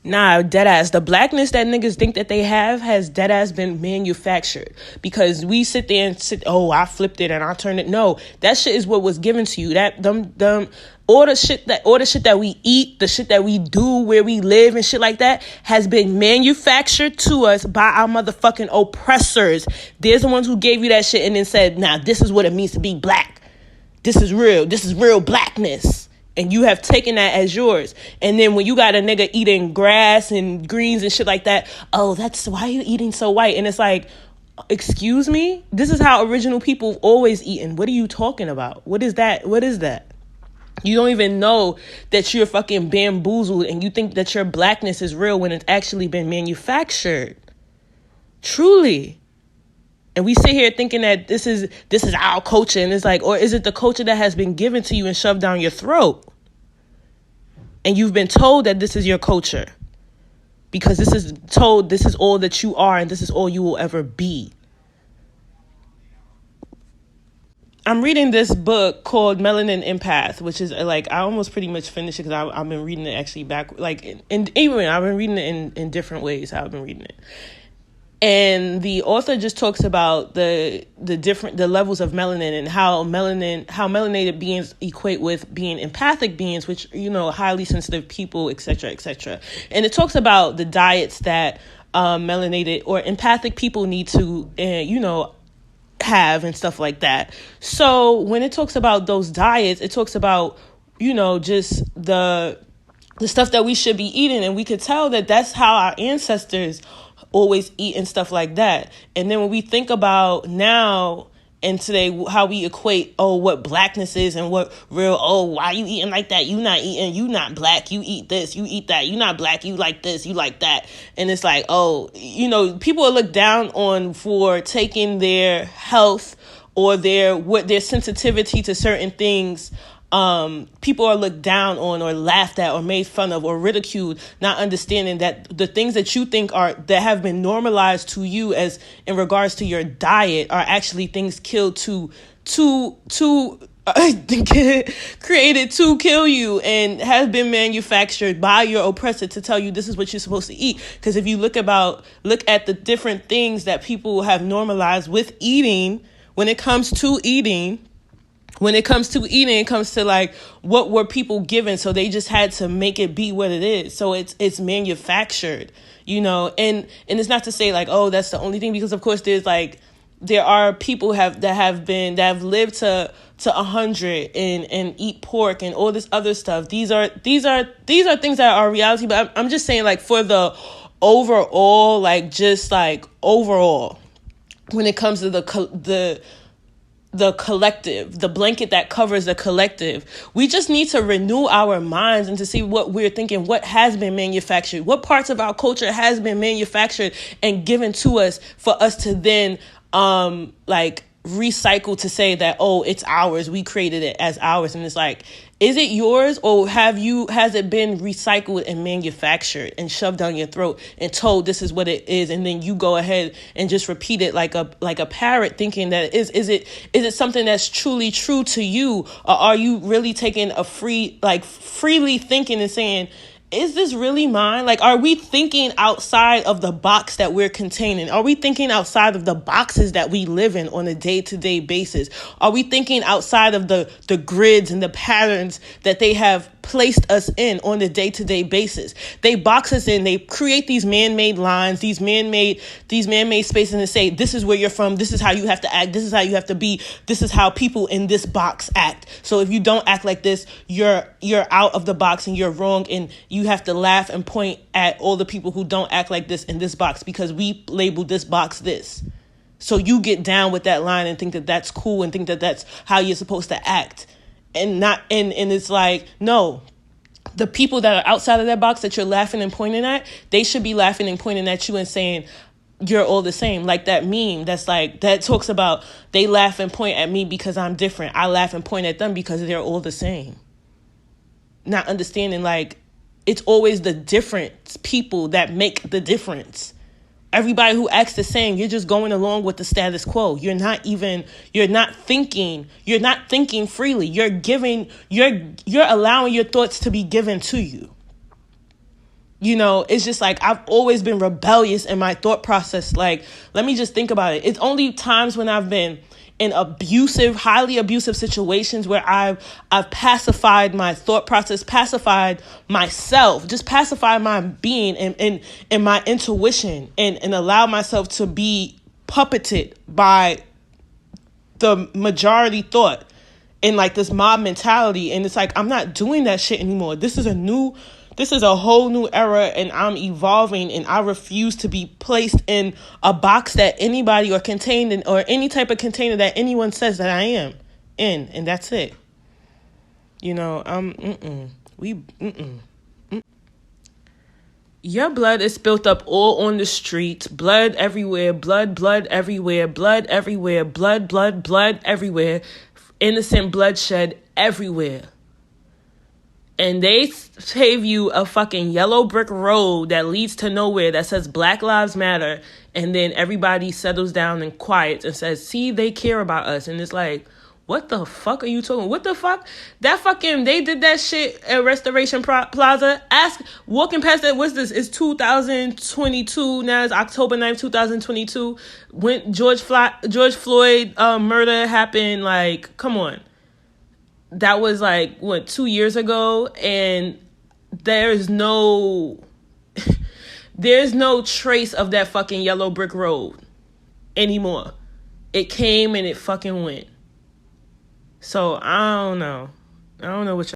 Nah, deadass. The blackness that niggas think that they have has deadass been manufactured. Because we sit there and oh, I flipped it and I turned it. No, that shit is what was given to you. All the shit that we eat, the shit that we do, where we live and shit like that has been manufactured to us by our motherfucking oppressors. They're the ones who gave you that shit and then said, nah, this is what it means to be black. This is real. This is real blackness. And you have taken that as yours. And then when you got a nigga eating grass and greens and shit like that, oh, that's why you eating so white. And it's like, excuse me? This is how original people always eaten. What are you talking about? What is that? What is that? You don't even know that you're fucking bamboozled and you think that your blackness is real when it's actually been manufactured. Truly. And we sit here thinking that this is our culture. And it's like, or is it the culture that has been given to you and shoved down your throat? And you've been told that this is your culture. Because this is all that you are and this is all you will ever be. I'm reading this book called Melanin Empath, which is like, I almost pretty much finished it because I've been reading it actually back. Like, even I've been reading it in different ways how I've been reading it. And the author just talks about the levels of melanin and how melanated beings equate with being empathic beings, which, you know, highly sensitive people, et cetera, et cetera. And it talks about the diets that melanated or empathic people need to, have and stuff like that. So when it talks about those diets, it talks about, just the stuff that we should be eating. And we could tell that that's how our ancestors always eat and stuff like that. And then when we think about now and today, how we equate, what blackness is and what real, why you eating like that? You not eating, you not black, you eat this, you eat that, you not black, you like this, you like that. And it's like, people are looked down on for taking their health or their sensitivity to certain things. People are looked down on or laughed at or made fun of or ridiculed, not understanding that the things that you think that have been normalized to you as in regards to your diet are actually things killed created to kill you and has been manufactured by your oppressor to tell you this is what you're supposed to eat. Because if you look at the different things that people have normalized with eating, when it comes to eating, it comes to like, what were people given? So they just had to make it be what it is. So it's manufactured, and it's not to say like, that's the only thing, because of course there are people that have lived to 100 and eat pork and all this other stuff. These are things that are reality. But I'm just saying, like, for the overall, like, just like overall, when it comes to the collective, the blanket that covers the collective, we just need to renew our minds and to see what we're thinking, what has been manufactured, what parts of our culture has been manufactured and given to us for us to then recycle to say that, it's ours, we created it as ours. And it's like, is it yours, or has it been recycled and manufactured and shoved down your throat and told this is what it is, and then you go ahead and just repeat it like a parrot, thinking that is it something that's truly true to you, or are you really taking freely thinking and saying, is this really mine? Like, are we thinking outside of the box that we're containing? Are we thinking outside of the boxes that we live in on a day-to-day basis? Are we thinking outside of the grids and the patterns that they have placed us in on a day-to-day basis? They box us in, they create these man-made lines, these man-made spaces, and say, this is where you're from, this is how you have to act, this is how you have to be, this is how people in this box act. So if you don't act like this, you're out of the box and you're wrong, and you have to laugh and point at all the people who don't act like this in this box because we labeled this box this. So you get down with that line and think that that's cool and think that that's how you're supposed to act. And it's like, no, the people that are outside of that box that you're laughing and pointing at, they should be laughing and pointing at you and saying, you're all the same. Like that meme that talks about, they laugh and point at me because I'm different. I laugh and point at them because they're all the same. Not understanding, like, it's always the different people that make the difference. Everybody who acts the same, you're just going along with the status quo. You're not thinking freely. You're allowing your thoughts to be given to you. It's just like I've always been rebellious in my thought process. Like, let me just think about it. It's only times when I've been in highly abusive situations where I've pacified my thought process, pacified myself, just pacified my being and my intuition, and allow myself to be puppeted by the majority thought and like this mob mentality. And it's like, I'm not doing that shit anymore. This is a whole new era, and I'm evolving, and I refuse to be placed in a box that anybody or contained in, or any type of container that anyone says that I am in, and that's it. Your blood is spilt up all on the streets. Blood everywhere. Blood everywhere. Blood everywhere. Blood everywhere. Innocent bloodshed everywhere. And they pave you a fucking yellow brick road that leads to nowhere that says Black Lives Matter. And then everybody settles down and quiets and says, see, they care about us. And it's like, what the fuck are you talking? What the fuck? They did that shit at Restoration Plaza. Walking past that, what's this? It's 2022. Now it's October 9th, 2022. When George Floyd murder happened, like, come on. That was like, 2 years ago? And there's no trace of that fucking yellow brick road anymore. It came and it fucking went. So I don't know what